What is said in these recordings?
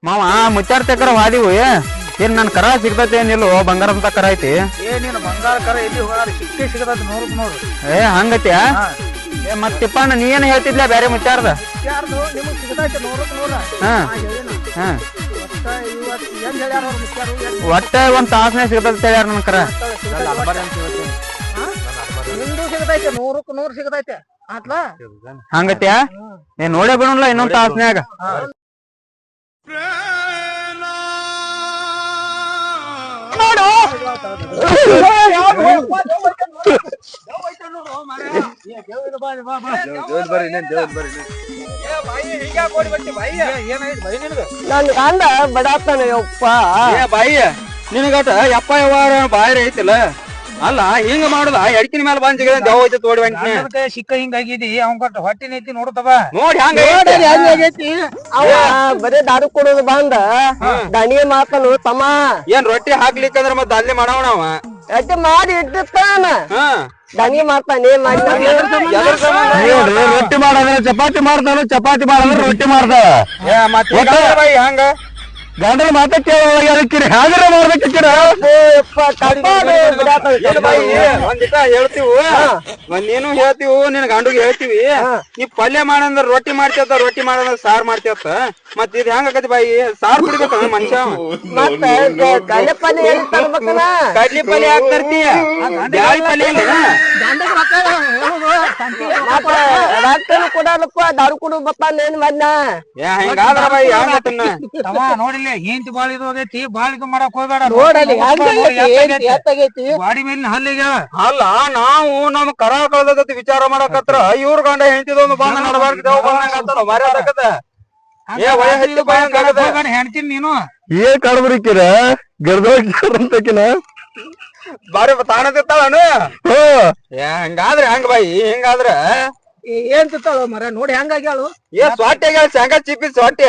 ಮಾವ ಮುಚ್ಚಾರ್ತೆ ಕರ ವಾದಿವು ಏನ್ ನನ್ ಕರ ಸಿಗ್ತೈತಿ ಏನಿಲ್ಲೋ ಬಂಗಾರ ಅಂತ ಕರ ಐತಿ ನೀನು ಬಂಗಾರ ಕರ ಎಲ್ಲಿ ಹೋಗಾರ ಸಿಕ್ಕೇ ಸಿಗತೈತಿ 100 ಏ ಹಂಗತ್ಯಾ ಏ ಮತ್ತಿಪ್ಪಣ್ಣ ನೀ ಏನ್ ಹೇಳ್ತಿದ್ಲ ಬ್ಯಾರೆ ಮುಚ್ಚಾರ್ದ ಯಾರ್ದು ನಿಮಗ್ ಸಿಗತೈತಿ 100 ಹಾ ಹಾ ಒಟ್ಟ ಒಂದ್ ತಾಸನೇ ಸಿಗತೈತಿ ಹೇಳ್ಯಾರ ನನ್ ಕರ ನಿಂದು ಸಿಗತೈತಿ 100 ಸಿಗತೈತಿ ಆತ್ಲಾ ಹಂಗತ್ಯಾ ಏ ನೋಡೇ ಬಿಡಲ್ಲ ಇನ್ನೊಂದ್ ತಾಸನ್ಯಾಗ ನನ್ ಗಂಡ ಬಡಾತಾನೆ ಯಪ್ಪ ಬಾಯಿ ನಿನಗಟ ಯಪ್ಪ ಯವ್ವಾರ ಬಾಯ್ರ ಐತಿಲ್ಲ ಅಲ್ಲ ಹಿಂಗ ಮಾಡುದ ಎಡ್ಕಿನ ಮೇಲೆ ಬಂದ್ ದೇವ ಐತಿ ತೋಡಿ ಬಂದ ಸಿಕ್ಕ ಹಿಂಗಾಗಿದಿ ಅವಂಗ ಹೊಟ್ಟಿನ ಐತಿ ನೋಡ್ತವ ನೋಡಿ ಹೆಂಗೈತಿ ಅವ ಬರೇ ದಾರು ಕೊಡೋದು ಬಂದ ದಣಿಗೆ ಮಾತನು ತಮ್ಮ ಏನ್ ರೊಟ್ಟಿ ಹಾಕ್ಲಿಕ್ಕಂದ್ರ ಮತ್ತ ಅಲ್ಲಿ ಮಾಡವ ನಾವ ಎಟ್ಟಿ ಮಾಡಿ ಇಟ್ಟಿರ್ತಾನ ದಣಿಗೆ ಮಾತಾನೆ ರೊಟ್ಟಿ ಮಾಡಂದ್ರ ಚಪಾತಿ ಮಾಡ್ತಾನ ಚಪಾತಿ ಮಾಡಂದ್ರ ರೊಟ್ಟಿ ಮಾಡ್ತಾವ ಹಂಗ ಗಂಡನ ಮಾತ ಕೇಳಿರಿ ಹ್ಯಾಂಗ್ರ ಮಾಡ್ಬೇಕಿರ ಒಂದಿಟ ಹೇಳ್ತೀವಿ ನೀನು ಹೇಳ್ತೀವಿ ನಿನ್ ಗಂಡಿಗೆ ಹೇಳ್ತೀವಿ ನೀ ಪಲ್ಯ ಮಾಡಂದ್ರ ರೊಟ್ಟಿ ಮಾಡ್ತೇತ ರೊಟ್ಟಿ ಮಾಡಂದ್ರ ಸಾರ್ ಮಾಡ್ತೇತ ಮತ್ ಇದ್ ಹೆಂಗ ಆಕತಿ ಬಾಯಿ ಸಾರ್ ಬಿಡ್ಬೇಕ ಮನುಷ್ಯ ಕಡ್ಲಿ ಪಲ್ಯ ಕಡ್ಲಿ ಪಲ್ಯ ಯಾಕೆ ತರ್ತೀಯ ಬ್ಯಾಳಿ ಪಲ್ಯ ಕೊಡಲಪ್ಪ ದಾರು ಕೊಡು ಬಪ್ಪ ಏನ್ ಮದ್ನ ಹಿಂಗಾದ್ರ ಬಾಯಿ ಹಂಗ ನೋಡಿಲ್ಲ ಹೆಂತಿ ಬಾಳ ಇದು ಆಗೈತಿ ಬಾಳ ಇದು ಮಾಡಕ್ ಹೋಗ್ಬೇಡ ಬಾಡಿ ಮೇಲಿನ ಹಲ್ಲಿಗ ಅಲ್ಲ ನಾವು ನಮ್ ಕರ ಕಳ್ದತಿ ವಿಚಾರ ಮಾಡಕತ್ರ ಇವ್ರ ಗಂಡ ಹೆಂಡತಿದೊಂದು ಬಂದ ಹೆಣ್ತೀನಿ ನೀನು ಏ ಕಡಬ್ರಿಕ್ಕಿರ ಗರ್ದಕಿನ ಬಾರಿ ತಾಣತಿರ್ತಾಳನು ಹಂಗಾದ್ರೆ ಹೆಂಗ ಬಾಯಿ ಹಿಂಗಾದ್ರ ಏನ್ ತಿತ್ತಾಳು ಮರ ನೋಡಿ ಹೆಂಗಾಗ್ಯಾಳು ಏ ಸ್ವಾಟ್ಯಾಗ ಶಂಗ ಚಿಪ್ಪಿ ಸ್ವಾಟ್ಯ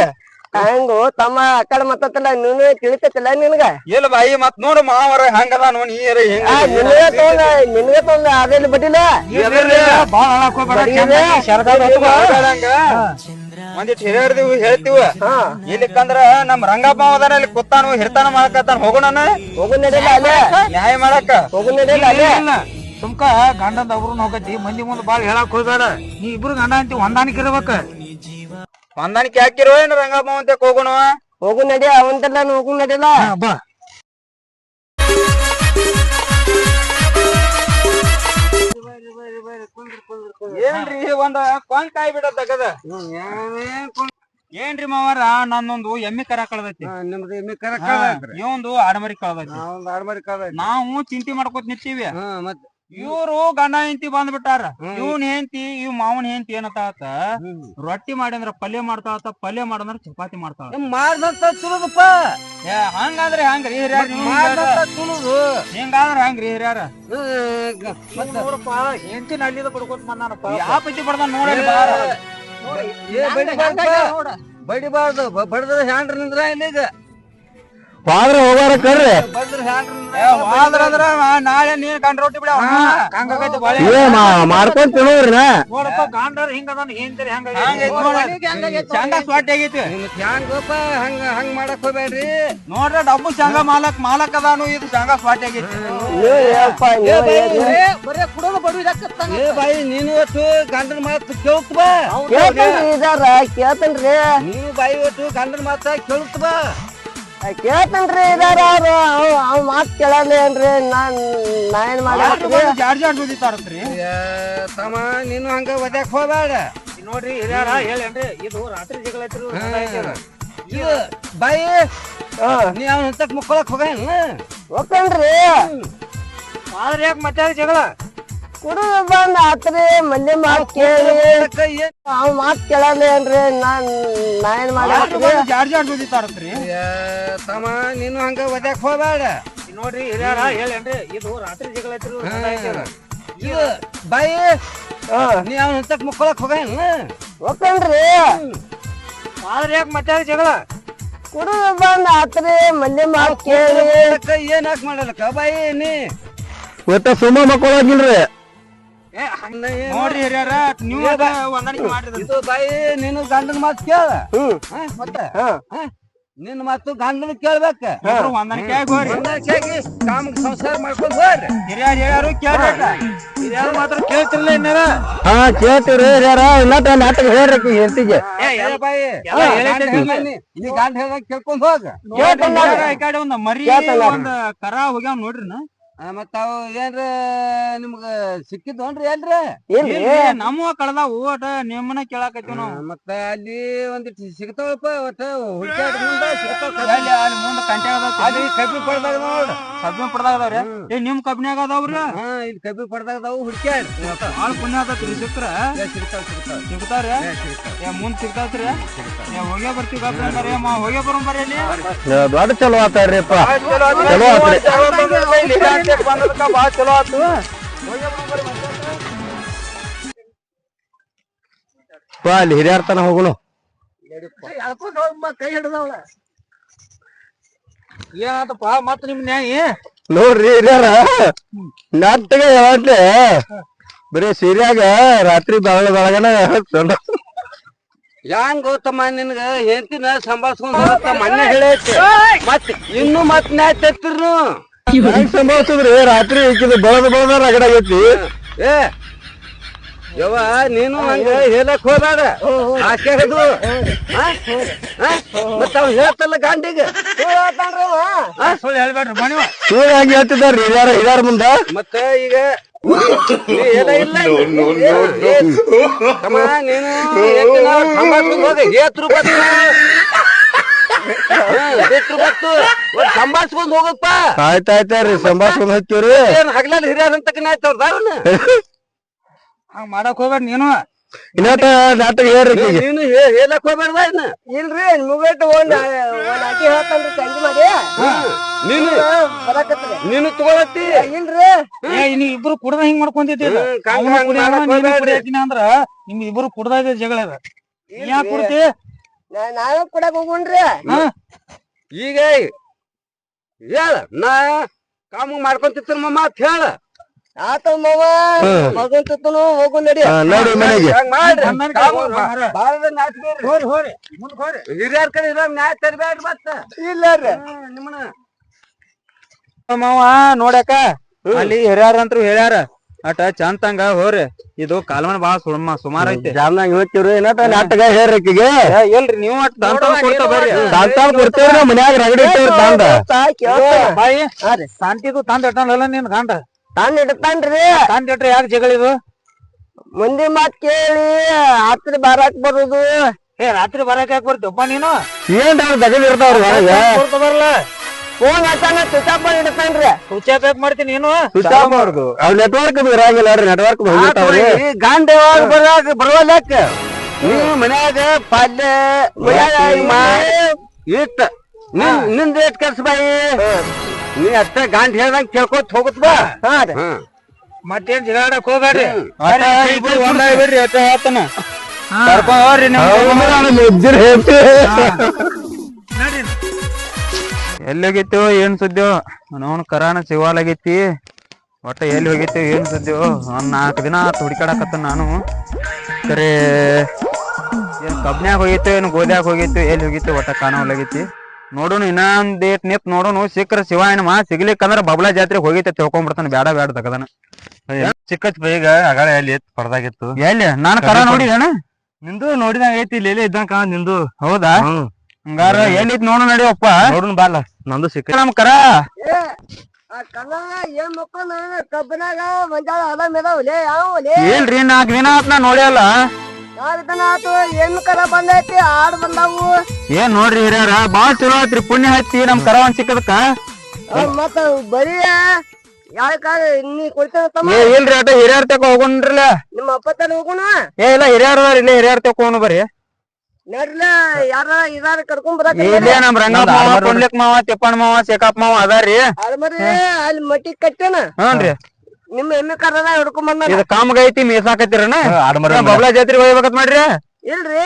ಹೆಂಗು ತಮ್ಮ ಅಕ್ಕಡ ಮತ್ತಲ್ಲ ನೀನು ತಿಳಿತೈತಿಲ್ಲ ನಿನ್ಗ ಇಲ್ಲ ಬಾಯಿ ಮತ್ ನೋಡು ಮಾವರ ಹಂಗದ ನೋಡಿ ನಿನ್ಗೆ ತೊಂದ ಅದೇಲಿ ಬಡ್ಡಿಲ್ಲ ಒಂದಿಟ್ ಹಿರಿಯರ್ದಿವಿ ಹೇಳ್ತೀವಿ ಇಲ್ಲಿಕ್ಕಂದ್ರ ನಮ್ ರಂಗಪ್ಪ ಅವದಾನ ಇಲ್ಲಿ ಕೂತಾನು ಹಿರ್ತಾನ ಮಾಡಕತ್ತಾನ ಹೋಗೋಣ ಹೋಗು ನಡಿಲ್ಲ ಅಲ್ಲೇ ನ್ಯಾಯ ಮಾಡಕ್ಕ ಹೋಗು ನಡಿಲ್ಲ ಅಲ್ಲೇ ಸುಮ್ಕ ಗಂಡಂದ ಒಬ್ರು ಹೋಗತಿ ಮಂದಿ ಮುಂದ್ ಬಾಳ ಹೇಳಕ್ ಹೋಗ್ಬೇಡ ನೀ ಇಬ್ರು ಗಂಡ ಅಂತೀವಿ ಹೊಂದಾಣಿಕೆ ಇರ್ಬೇಕ ಹೊಂದಾಣಿಕೆ ಹಾಕಿರೋ ಏನ್ ರಂಗಪ್ಪ ಅಂತ ಹೋಗೋಣ ಹೋಗು ನಡಿ ಅವಂತೆಲ್ಲ ಹೋಗು ನಡಿಲ್ಲ ಬಾ ಏನ್ರಿ ಒಂದ ಕೊಂಕಾಯಿ ಬಿಡ ತಗದ ಏನ್ರಿ ಮಾವಾರ ನನ್ನೊಂದು ಎಮ್ಮಿ ಕರ ಕಳ್ದೈತಿ ನಿಮ್ದು ಎಮ್ಮಿ ಕರ ಇವಂದು ಆಡಮರಿ ಕಳ್ದೈತಿ ಆಡ್ಮರಿ ಕಳ್ದೈತಿ ನಾವು ಚಿಂತೆ ಮಾಡ್ಕೊತ ನಿಂತೀವಿ ಮತ್ ಇವ್ರು ಗಂಡ ಹೆಂಡತಿ ಬಂದ್ಬಿಟ್ಟಾರ ಇವನ್ ಹೆಂಡತಿ ಇವ್ ಮಾವನ್ ಹೆಂಡತಿ ಏನತ್ತಾತ ರೊಟ್ಟಿ ಮಾಡಿದ್ರ ಪಲ್ಯ ಮಾಡ್ತಾವತ್ತ ಪಲ್ಯ ಮಾಡಂದ್ರ ಚಪಾತಿ ಮಾಡ್ತಾವ ಮಾಡ್ದಂತ ತುಳುದಪ್ಪ ಹಂಗಂದ್ರೆ ಹಂಗ್ರಿ ಹಿರಿಯಾರ ತುಳುದು ಹಿಂಗಾದ್ರ ಹಂಗ್ರಿ ಹಿರಿಯಾರ ನೋಡಪ್ಪ ಹೆಂಡತಿನ ಅಲ್ಲಿದ ಬಡ್ಕೋತ ಬಂದಾನಪ್ಪ ಯಾವ ಪೈತಿ ಬಡ್ದ ನೋಡ್ರಿ ಬಡಿಬಾರ್ದು ಬಡದ್ರ ಹ್ಯಾಂಡ್ರ ನಿಂದ್ರ ಇಲ್ಲಿಗ ಹೋದ್ರ ಹೋಗಾರ ಕರ್ರಿ ಬಡದ್ರ ಹ್ಯಾಂಡ್ರ ಹೋದ್ರಂದ್ರ ನಾಳೆ ನೀನ್ ಗಂಡ ರೊಟ್ಟಿ ಬಿಡ ಮಾಡ್ಕೊಂಡ್ ತಿನ್ನೋದ್ರಿ ನೋಡಪ್ಪ ಗಾಂಡರ್ ಹಿಂಗದ ಹೆಂಗ್ತರಿ ಶಂಗ ಸ್ವಾಟಿ ಆಗೈತಿ ಹ್ಯಾಂಗಪ್ಪ ಹಂಗ ಮಾಡಕ್ ಹೋಗ್ಬೇಡ್ರಿ ನೋಡ್ರಿ ಡಬ್ಬು ಶಂಗ ಮಾಲಕ್ ಅದಾನು ಇದು ಶಂಗ ಸ್ವಾಟಿ ಆಗೈತಿ ಬರೇ ಕುಡೋದು ಬಡವಿ ಏ ಬಾಯಿ ನೀನು ಇವತ್ತು ಗಂಡನ ಮಾತು ಕೇಳ್ತಬ ಕೇಳ್ತನ್ರಿ ನೀನು ಬಾಯಿ ಇವತ್ತು ಗಂಡನ ಮಾತ ಕೇಳ್ತಬ ಕೇಳ್ತನ್ರಿ ಇದಾರ ಅವ್ ಮಾತ್ ಕೇಳಲ್ಲೇನ್ರಿ ನಾ ಏನ್ ಮಾಡ್ರಿ ಜಾಡ್ ಸುದಿತಾರತ್ರಿ ತಮ್ಮ ನೀನು ಹಂಗ ಒದ್ಯಾಕ್ ಹೋಗ್ಬೇಡ ನೋಡ್ರಿ ಹಿರಿಯಾರ ಹೇಳೇನ್ರಿ ಇದು ರಾತ್ರಿ ಜಗಳ ಇದು ಬಾಯಿ ನೀ ಅವ್ನ ಹಂತಕ್ ಮುಕ್ಕೊಳಕ್ ಹೋಗೇನ್ ಹೋಗ್ತನ್ರಿ ಆದ್ರೆ ಯಾಕೆ ಮತ್ತೆ ಜಗಳ ಕುಡಿದು ಬಂದ್ ಆತ್ರಿ ಮಂದಿ ಮಾತ್ ಕೇಳಿ ಅವ್ ಮಾತ್ ಕೇಳಲ್ಲೇನ್ರಿ ನಾ ಏನ್ ಮಾಡ್ರಿ ಜಾಡ್ ಸುದಿತಾರತ್ರಿ ತಮ್ಮ ನೀನು ಹಂಗ ಒದ್ಯಾಕ್ ಹೋಗ್ಬೇಡ ನೋಡ್ರಿ ಹಿರಿಯಾರ ಹೇಳೇನ್ರಿ ಇದು ರಾತ್ರಿ ಜಗಳ ಇದು ಬಾಯಿ ನೀ ಅವ್ನ ಹಂತಕ್ ಮುಕ್ಕೊಳಕ್ ಹೋಗೇನ್ ಹೋಗ್ತನ್ರಿ ಆದ್ರೆ ಯಾಕೆ ಮತ್ತೆ ಜಗಳ ಕುಡಿದು ಬಂದ್ ಆತ್ರಿ ಮಂದಿ ಮಾತ್ ಕೇಳಿ ಏನ್ ಯಾಕೆ ಮಾಡಲಕ್ಕ ಬಾಯಿ ನೀ ಸುಮ್ಮ ಮಕ್ಕಳಾಗಿಲ್ರಿ ನೋಡ್ರಿ ಹಿರಿಯಾರ ನೀವು ಹೊಂದಾಣಿಕೆ ಮಾಡಿದ್ರಿ ಇದು ಬಾಯಿ ನೀನು ಗಂಡನ ಮಾತು ಕೇಳ ಮತ್ತೆ ನಿನ್ನ ಮಾತು ಗಂಡನ ಕೇಳ್ಬೇಕ ಹೊಂದಾಣಿಕೆ ಆಗಿ ಹೋರಿ ಹೊಂದಾಣಿಕೆಯಾಗಿ ಕಾಮ ಸಂಸಾರ ಮಾಡ್ಕೊಂಡ್ ಹೋಗ್ರಿ ಹಿರಿಯರ್ ಹೇಳ್ಯಾರು ಕೇಳ್ಬೇಕ ಯಾರು ಮಾತ್ರ ಕೇಳ್ತಿರ್ಲಿಲ್ಲ ಇನ್ನಾರ ಹಾ ಕೇಳ್ತೀವ್ರಿ ಹಿರಿಯರ ಇನ್ನೊಟ್ಟ ನಾಟಕ ಹೇಳ್ರಿ ಹೆಂಡತಿಗೆ ಬಾಯಿ ನೀ ಗಂಡ ಹೇಳ್ದಂಗ ಕೇಳ್ಕೊಂಡ್ ಹೋಗ ಈ ಕಡೆ ಒಂದ್ ಮರಿ ಒಂದ್ ಕರ ಹೋಗ್ಯಾವ ನೋಡ್ರಿ ಮತ್ತ ಅವು ಏನ್ರ ನಿಮ್ಗ ಸಿಕ್ಕಿದ್ವನ್ರಿ ಏನ್ರಿ ನಮ್ಮ ಕಳ್ದಾವು ಒಟ ನಿಮ್ಮನ್ನ ಕೇಳಾಕತ್ತೀವಿ ನಾವು ಮತ್ತ ಅಲ್ಲಿ ಒಂದಿಟ್ಟು ಸಿಗ್ತಾವಪ್ಪ ಒಟ್ಟ ಹುಡ್ಕ್ಯಾಡ ಮುಂದ ಅಲ್ಲಿ ಮುಂದ ಕಂಟ್ಯಾಗ ಅಲ್ಲಿ ಕಬ್ಬಿ ಪಡ್ದಾಗ ನೋಡ್ರಿ ಕಬ್ಬಿನ ಪಡ್ದಾಗದವ್ರಿ ಏ ನಿಮ್ ಕಬ್ಬಿನ್ಯಾಗ ಅದಾವ್ರಿ ಇಲ್ಲಿ ಕಬ್ಬಿ ಪಡ್ದಾಗದಾವು ಹುಡ್ಕ್ಯಾಡ ಬಾಳ ಪುಣ್ಯ ಆತತ್ರಿ ಸಿಕ್ಕ್ರ ಸಿಗ್ತಾವ ಸಿಗ್ತಾವ್ರಿ ಏ ಮುಂದ್ ಸಿಗ್ತಾವ್ರಿ ಏ ಹೋಗೇ ಬರ್ತೀವಿ ಕಬ್ಬಿ ಅಂತಾರ ಹೋಗೇ ಬರೋಣ ಬರ್ರಿ ಅಲ್ಲಿ ದೊಡ್ಡ ಚಲೋ ಆತಾರ್ರಿಪ್ಪ ಚಲೋ ಆತ್ರಿ ಬಂದದಕ್ಕ ಬಾಳ ಚಲೋ ಆತು ಅಲ್ಲಿ ಹಿರಿಯರ್ ತನ ಹೋಗುನು ಕೈ ಹಿಡ್ದವಳ ಏನಾತಪ್ಪ ಮತ್ ನಿಮ್ ನ್ಯಾಯ ನೋಡ್ರಿ ಹಿರಿಯರ ನಾಟಕ ಯಾವತ್ತೆ ಬರೀ ಸೀರ್ಯಾಗ ರಾತ್ರಿ ಬೆಳಗನ ಹೆಂಗ್ ಗೊತ್ತಮ್ಮ ನಿನ್ಗ ಹೆಂಡತಿನ ಸಂಭಾಳ್ಸ್ಕೊಂಡ್ ಹೋಗತ್ತ ಮೊನ್ನೆ ಹೇಳೈತಿ ಮತ್ ಇನ್ನು ಮತ್ ನ್ಯಾಯ ತೆತ್ತಿರ್ನು ಸಂಭಾಳಿಸಿದ್ರಿ ರಾತ್ರಿ ಬೆಳದ ರಗಡಾಗೈತಿ ಏ ಯವ್ವ ನೀನು ಹಂಗ ಹೇಳಕ್ ಹೋಗ್ಬೇಡ ಆಕೆ ಅದು ಮತ್ತ ಅವ್ ಹೇಳ್ತಲ್ಲ ಗಾಂಡಿಗೆ ಸುಳ್ಳು ಹೇಳ್ಬೇಡ್ರಿ ಬಣಿವ ಸೂರ್ಯ ಹಂಗೆ ಹೇಳ್ತಿದ್ದಾರ್ರಿ ಹಿರಿಯರ ಮುಂದ ಮತ್ತ ಈಗ ಏನ ಇಲ್ಲ ತಮ್ಮ ನೀನು ಸಂಭಾಳ್ಸ್ಕೊಂಡ್ ಹೋಗ ಏತ್ರು ಬತ್ತು ಸಂಭಾಳ್ಸ್ಕೊಂಡ್ ಹೋಗಪ್ಪ ಆಯ್ತಾಯ್ತಾರ್ರಿ ಸಂಭಾಳ್ಸ್ಕೊಂಡ್ ಹೋಗ್ತೀವ್ರಿ ಏನ್ ಹಗ್ಲಲ್ಲಿ ಹಿರಿಯರ್ ಅಂತ ಕನಾಯ್ತವ್ರ ಹಂಗ ಮಾಡಕ್ ಹೋಗ್ಬೇಡ ನೀನು ಇನ್ನೊಟ್ಟ ನಾಟಕ ಹೇಳ್ರಿ ನೀನು ಹೇಳಕ್ ಹೋಗ್ಬೇಡ ಇನ್ನ ಇಲ್ರಿ ಮುಗಟ್ ಒಂದ್ ಅಕ್ಕಿ ಹೇಳ್ತಾನ್ರಿ ತಂಗಿ ಮಾಡಿ ನೀನು ನೀನು ತಗೊಳತ್ತಿ ಇಲ್ರಿ ಏ ನೀವ್ ಇಬ್ರು ಕುಡ್ದ ಹಿಂಗ್ ಮಾಡ್ಕೊಂತಿದ್ದ ಅಂದ್ರ ನಿಮ್ ಇಬ್ರು ಕುಡ್ದ ಇದೆ ಜಗಳ ಅದ ಯಾಕೆ ಕುಡ್ತಿ ನಾವೇ ಕುಡಕ್ ಹೋಗುಣ್ರಿ ಈಗ ಹೇಳ ನಾ ಕಾಮ ಮಾಡ್ಕೊಂತಿತ್ತ ಮಾತ್ ಹೇಳ ಆತ ಮಾವ ಮಗನ್ ತುತ್ತನು ಹೋಗು ನಡಿ ನೋಡಿ ಮನೆಗೆ ಹಿರಿಯರ್ ಕಡೆ ನ್ಯಾಯ ತರಬೇಡ ಮತ್ತ ಇಲ್ಲಾರ್ರಿ ನಿಮ್ಮನ ಮಾವ ನೋಡಕ ಅಲ್ಲಿ ಹಿರಿಯರಂತ್ರು ಹೇಳ್ಯಾರ ಅಟ ಚಂತಂಗ ಹೋರಿ ಇದು ಕಾಲ್ಮನ್ ಬಾಳ ಸುಮಾರ ಐತಿ ಜಾಮ್ನಾಗ ಹೋಗ್ತಿವ್ರಿ ಇನ್ನೊಟ್ಟ ನಾಟಕ ಹೇಳ್ರಿಕಿಗೆ ಎಲ್ರಿ ನೀವು ಅಟ್ ಕೊಡ್ತಾ ಬರ್ರಿ ತಾಂತಾವ್ ಕೊಡ್ತೇವ್ರಿ ಮನ್ಯಾಗ ರಗಡಿ ಇಟ್ಟೇವ್ರಿ ತಾಂಡ ಬಾಯಿ ಶಾಂತಿದು ತಂದ ಇಟ್ಟಲ್ಲ ನಿನ್ ಗಂಡ ತಾಂಡ್ ಇಡ್ತಾನ್ರಿ ತಂದ ಇಟ್ರೆ ಯಾಕೆ ಜಗಳಿದು ಮಂದಿ ಮಾತ್ ಕೇಳಿ ರಾತ್ರಿ ಬಾರಾಕ್ ಬರುದು ಏ ರಾತ್ರಿ ಬರಕ್ ಯಾಕೆ ಬರ್ತೀವಪ್ಪ ನೀನು ಏನ್ ದಗದ್ ಇರ್ತಾವ್ರಿ ಬರಲ್ಲ ಫೋನ್ ಹಚ್ಚಾನ ಸ್ವಿಚ್ ಆಫ್ ಮಾಡಿ ಇಡ್ತಾನ್ರಿ ಸ್ವಿಚ್ ಆಫ್ ಯಾಕೆ ಮಾಡ್ತೀನಿ ನೀನು ಸ್ವಿಚ್ ಆಫ್ ಮಾಡುದು ಅವ್ ನೆಟ್ವರ್ಕ್ ಇರಾಗಿಲ್ಲ ನೆಟ್ವರ್ಕ್ ಹೋಗಿರ್ತಾವ್ರಿ ಗಾಂಡ ಯಾವಾಗ ಬರುವಲ್ಲಕ್ಕ ನೀವು ಮನ್ಯಾಗ ಪಲ್ಯ ಇಟ್ಟ ನಿಂದ ಏಟ್ ಕೆಲ್ಸ ಬಾಯಿ ನೀ ಅಷ್ಟ ಗಾಂಡ್ ಹೇಳ್ದಂಗ ಕೇಳ್ಕೊತ ಹೋಗುತ್ತ ಬಾ ಮತ್ತೇನ್ ಜಗಾಡಕ್ ಹೋಗ್ಬೇಡ್ರಿ ಬರ್ರಿ ಅಟ್ಟ ಹೇಳ್ತಾನ ಕರ್ಕೊಂಡ್ ಹೋಗ್ರಿ ಎಲ್ಲಿ ಹೋಗಿತ್ತು ಏನ್ ಸುದ್ದಿಯೋ ಅವನು ಕರಾನ ಸಿವಾಲಾಗೈತಿ ಒಟ್ಟ ಎಲ್ಲಿ ಹೋಗಿತ್ತು ಏನ್ ಸುದ್ದಿಯೋ ಒಂದ್ 4 ದಿನ ಹುಡುಕಾಡಕತ್ತ ನಾನು ಸರಿ ಏನ್ ಕಬ್ನ್ಯಾಗ ಹೋಗಿತ್ತು ಏನು ಗೋದ್ಯಾಗ ಹೋಗಿತ್ತು ಎಲ್ಲಿ ಹೋಗಿತ್ತು ಒಟ್ಟ ಕಾಣವಲಾಗೈತಿ ನೋಡೋಣ ಇನ್ನೊಂದ್ ಡೇಟ್ ನಿತ್ ನೋಡೋಣ ಸಿಕ್ಕ್ರ ಶಿವ ಏನಮ್ಮ ಸಿಗ್ಲಿಕ್ಕಂದ್ರ ಬಬ್ಲಾ ಜಾತ್ರೆ ಹೋಗಿತ್ತೆ ತಿಳ್ಕೊಂಡ್ಬಿಡ್ತಾನ ಬ್ಯಾಡ ಬ್ಯಾಡ ತಗದನ ಚಿಕ್ಕತ್ ಬೇಗ ಅಗಳ ಎಲ್ಲಿ ಪಡ್ದಾಗಿತ್ತು ಎಲ್ಲಿ ನಾನು ಕರ ನೋಡಿದೇನ ನಿಂದು ನೋಡಿದಂಗ ಐತಿ ಇಲ್ಲಿ ಇದ್ದಂಗ ನಿಂದು ಹೌದಾ ಹಂಗಾರ ಎಲ್ಲಿತ್ ನೋಡು ನಡಿಯಪ್ಪ ನೋಡೋಣ ಬಾಲ ನಂದು ಸಿಕ್ಕ ನಮ್ ಕರ ಏನ್ ಮಕ್ಕಳ ಕಬ್ಬನಾಗ ಮಂಜಾಳ ಅದ ಮೇದಾವಲೆ ಯಾವಲೆ ಇಲ್ರಿ 4 ದಿನ ಆತ್ ನಾ ನೋಡ್ಯಲ್ಲ 4 ದಿನ ಆತು ಏನ್ ಕರ ಬಂದೈತಿ ಆಡ್ ಬಂದಾವು ಏನ್ ನೋಡ್ರಿ ಹಿರಿಯರ ಬಾಳ ಚಲೋ ಆತ್ರಿ ಪುಣ್ಯ ಹಚ್ಚಿ ನಮ್ ಕರ ಒಂದ್ ಸಿಕ್ಕದಕ್ಕ ಮತ್ತ ಬರೀ ಯಾಕ ನೀ ಕೊಡ್ತೇನ ಇಲ್ರಿ ಅಟ ಹಿರಿಯರ್ ತಕ ಹೋಗೋಣ್ರಲ್ಲ ನಿಮ್ಮ ಅಪ್ಪ ತನ ಹೋಗುಣ ಏ ಇಲ್ಲ ಹಿರಿಯರ್ ಇಲ್ಲ ಹಿರಿಯರ್ ತಕ ಹೋಗೋಣ ಬರ್ರಿ ನಡ್ಲ ಯಾರ ಇದಾರ ಕರ್ಕೊಂಡ್ ಬರಕ ಇಲ್ಲೇ ನಮ್ ರಂಗಪ್ಪ ಮಾವ ಪುಂಡ್ಲಿಕ್ ಮಾವ ತಿಪ್ಪಣ್ಣ ಮಾವ ಶೇಖಪ್ಪ ಮಾವ ಅದಾರಿ ಅಲ್ಮರಿ ಅಲ್ಲಿ ಮಟ್ಟಿ ಕಟ್ಟೇನ ಹ್ಞೂನ್ರಿ ನಿಮ್ಮ ಎಮ್ಮೆ ಕರದ ಹಿಡ್ಕೊಂಡ್ ಬಂದ ಇದು ಕಾಮಗೈತಿ ಮೀಸಾಕತ್ತಿರನ ಬಬ್ಲಾ ಜಾತ್ರೆ ಹೋಗ್ಬೇಕತ್ ಮಾಡ್ರಿ ಇಲ್ರಿ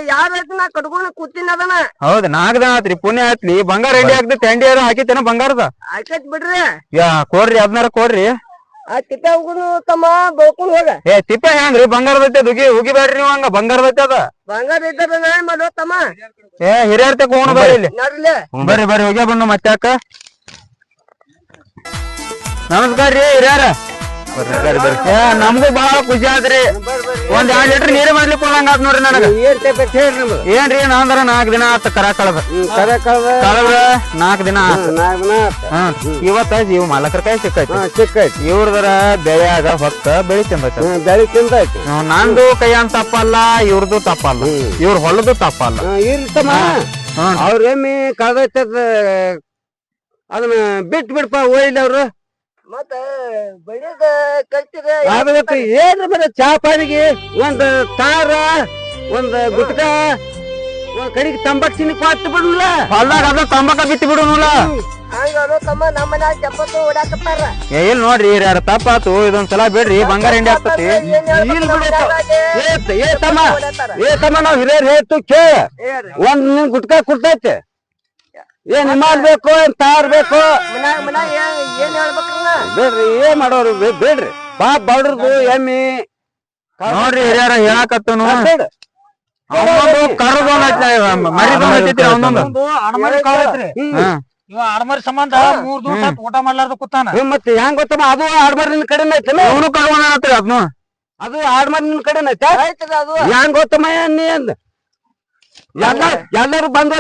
ಯಾರ ನಾ ಕಟ್ಕೊಂಡ್ ಕೂತಿನ ಅದನ ಹೌದ್ 4 ದಿನ ಆತ್ರಿ ಪುಣ್ಯ ಆತ್ಲಿ ಬಂಗಾರ ರೆಡಿ ಆಗ್ತೈತಿ ತಂಡಿ ಹಾಕಿತೇನ ಬಂಗಾರದ ಆಯ್ತೈತ್ ಬಿಡ್ರಿ ಯಾ ಕೊಡ್ರಿ 15 ಕೊಡ್ರಿ ಆ ತಿಪ್ಪ ಹೋಗುನು ತಮ್ಮ ಬೆಳ್ಕೊಂಡ್ ಹೋಗ. ಏ ತಿಪ್ಪ ಹೆಂಗ್ರಿ ಬಂಗಾರದ ಹುಗಿ ಹುಗಿಬೇಡ್ರಿ ನೀವು ಹಂಗ ಬಂಗಾರದ ಅದ ಬಂಗಾರ ಇದ್ದಾರ ನಾಳೆ ಮಾಡೋ ತಮ್ಮ. ಏ ಹಿರಿಯರ್ ತಕ ಹೋಗೋಣ ಬರ್ರಿ ಇಲ್ಲಿ ನೋಡ್ರಿಲ್ಲ ಬರ್ರಿ ಬರ್ರಿ ಹೋಗ್ಯ ಬಂದು ಮತ್ತಾಕ. ನಮಸ್ಕಾರ ರೀ ಹಿರಿಯರ. ಏ ನಮಗೂ ಬಾಳ ಖುಷಿ ಆದ್ರಿ. ಒಂದ್ 2 ಲೀಟರ್ ನೀರ್ ಮಾಡ್ಲಿಕ್ಕೆ ಹೋದಂಗ ಆತ್ ನೋಡ್ರಿ ನನಗ. ಹೇಳ್ರಿ ನಮ್ದು ಏನ್ರಿ ನಾಂದ್ರ 4 ದಿನ ಆತ ಕರ ಕಳದ ಕಳದ್ರ 4 ದಿನ ಆತ. ಇವತ್ತ ಇವ್ ಮಾಲಕರ ಕೈ ಸಿಕ್ಕೈತಿ ಸಿಕ್ಕೈತಿ ಇವ್ರದರ ಬೆಳೆಯಾಗ ಹೊಕ್ಕ ಬೆಳಿ ತಿಂದೈತಿ. ಬೆಳಿ ತಿಂದೈತಿ. ನಂದು ಕೈ ಅಂತ ತಪ್ಪಲ್ಲ ಇವ್ರದ್ದು ತಪ್ಪಲ್ಲ ಇವ್ರ ಹೊಲದು ತಪ್ಪಲ್ಲ. ಇರ್ತಮ್ಮ ಅವ್ರ ಎಮ್ಮಿ ಕಳ್ದೈತದ ಅದನ್ನ ಬಿಟ್ ಬಿಡ್ಪ ಒಯ್ಲಿ ಅವ್ರು. ಮತ್ತ ಬೆಳಿದ ಕಲ್ತಿರ ಅದಕ್ಕೆ ಏನ್ರ ಬರ ಚಾ ಪಾನಿಗೆ ಒಂದ್ ತಾರ ಒಂದ್ ಗುಟ್ಕ ಒಂದ್ ಕಡೆಗೆ ತಂಬಾಕ್ ಸಿನಿ ಕೊಟ್ಟು ಬಿಡಲ್ಲ. ಹೊಲ್ದಾಗ ಅದ ತಂಬಾಕ ಬಿತ್ತಿ ಬಿಡುನಲ್ಲ. ಹಂಗ ತಮ್ಮ ನಮ್ಮ ಮನ್ಯಾಗ ಚಪ್ಪತ್ತು ಓಡಾಕತ್ತಾರ. ಎಲ್ ನೋಡ್ರಿ ಯಾರ ತಪ್ಪಾತು ಇದೊಂದ್ಸಲ ಬಿಡ್ರಿ ಬಂಗಾರ ಹಿಂಡಿ ಆಗ್ತತಿ. ಏ ತಮ್ಮ ನಾವ್ ಹಿರಿಯರ್ ಹೇಳ್ತು ಕೇಳ. ಒಂದ್ ನಿನ್ ಗುಟ್ಕ ಕೊಡ್ತೈತೆ. ಏನ್ ಹಿಮಾಲ್ ಬೇಕು ಏನ್ ತಾರ್ ಬೇಕು ಮನ್ಯಾಗ ಏನ್ ಹೇಳ್ಬೇಕ್ರಲ್ಲ ಬೇಡ್ರಿ ಏನ್ ಮಾಡೋರು ಬೇಡ್ರಿ. ಪಾಪ ಬಡ್ರದು ಎಮ್ಮಿ ನೋಡ್ರಿ ಹಿರಿಯರ ಹೇಳಾಕತ್ತನು ಬೇಡ ಕರ್ದು ಮರಿ ಒಂದೊಂದು. ಇವ ಆಡ್ಮರಿ ಸಂಬಂಧ 3 ದಿವಸ ಊಟ ಮಾಡ್ಲಾರ್ದ ಕೂತಾನ. ಮತ್ತೆ ಹೆಂಗ್ ಗೊತ್ತಮ್ಮ ಅದು ಆಡ್ಮರಿನ ಕಡೆನ ಐತಲ್ಲ. ಅವನು ಕರ್ಕೊಂಡ್ರಿ ಅದ್ನು ಅದು ಆಡ್ಮರಿನ ಕಡೆನ ಐತ. ಆಯ್ತದ ಅದು ಹೆಂಗ್ ಗೊತ್ತಮ್ಮ ನೀ ಅಂದ ಎಲ್ಲಾರು ಬಂದ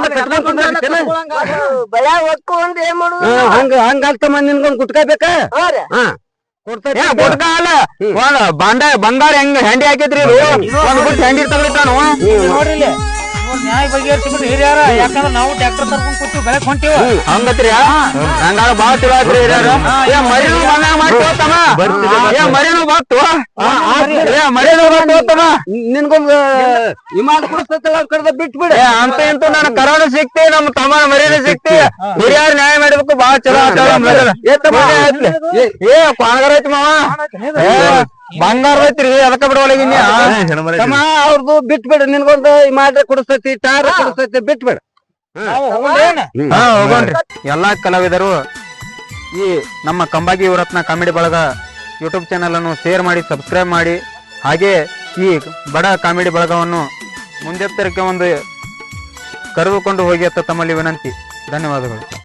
ಬೆಳ್ಯಾಗ ಹೊತ್ಕೊಂಡ್ ಏನ್ ಮಾಡುದು. ಹಂಗಲ್ತಮ್ಮ ನಿನ್ಗೊಂದ್ ಗುಟ್ಕ ಬೇಕಾ. ಹಾ ಕೊಡ್ತೈತಿ. ಗುಟ್ಕ ಅಲ್ಲ ಬಂಗಾರ ಹೆಂಗ್ ಹೆಂಡಿ ಹಾಕಿದ್ರಿ ಒಂದ್ ಗುಟ್ ಹೆಂಡಿ ತಗೊಳ್ತಾನು. ನೋಡ್ರಿ ನ್ಯಾಯ ಬಗೆಹರಿಸಿಬಿಟ್ಟು ಹಿರಿಯಾರ. ಯಾಕಂದ್ರ ನಾವು ಟ್ರ್ಯಾಕ್ಟರ್ ತರ್ಕೊಂಡ್ ಕೂತೀವಿ ಬೆಳಕ್ ಹೊಂಟಿವ. ಹಂಗತ್ರಿ ಹಂಗಾರ ಬಾಳ ಚಲೋ ಆಯ್ತ್ರಿ ಹಿರಿಯರ. ಮರಿನು ಬಂದಾಗ ಮಾಡ್ತೋತಮ್ಮ. ಮರಿನು ಬತ್ತು ಮರಿನು ಬರ್ತೋತಮ್ಮ. ನಿನ್ಗೊಂದ್ ವಿಮಾನ ಕೊಡಿಸ್ತೈತಲ್ಲ ಅದ್ ಕಡ್ದ ಬಿಟ್ ಬಿಡ. ಅಂತ ಇಂತೂ ನಾನು ಕರೋನ ಸಿಕ್ತಿ ನಮ್ ತಮ್ಮ ಮರಿನು ಸಿಕ್ತಿ. ಹಿರಿಯರ ನ್ಯಾಯ ಮಾಡ್ಬೇಕು ಬಾಳ ಚಲೋ ಏ ಕಾಣಗಾರ ಐತಿ ಮಾವ. ಬಂಗಾರ ಐತ್ರಿ ಅದಕ್ಕ ಬಿಡವಳಗಿನ್ಯ ಅವ್ರದ್ದು ಬಿಟ್ ಬಿಡ. ನಿನ್ಗೊಂದು ಮಾಡ್ರೆ ಕೊಡಿಸ್ತೈತಿ ಟಾರ ಕೊಡಿಸ್ತೈತಿ ಬಿಟ್ ಬಿಡ. ಹೋಗೋಣ್ರಿ. ಎಲ್ಲಾ ಕಲಾವಿದರು ಈ ನಮ್ಮ ಕಂಬಾಗಿ ಯುವರತ್ನ ಕಾಮಿಡಿ ಬಳಗ ಯೂಟ್ಯೂಬ್ ಚಾನಲ್ ಅನ್ನು ಶೇರ್ ಮಾಡಿ ಸಬ್ಸ್ಕ್ರೈಬ್ ಮಾಡಿ. ಹಾಗೆ ಈ ಬಡ ಕಾಮಿಡಿ ಬಳಗವನ್ನು ಮುಂದೆತ್ತರಕ್ಕೆ ಒಂದು ಕರೆದುಕೊಂಡು ಹೋಗಿ ಅಂತ ತಮ್ಮಲ್ಲಿ ವಿನಂತಿ. ಧನ್ಯವಾದಗಳು.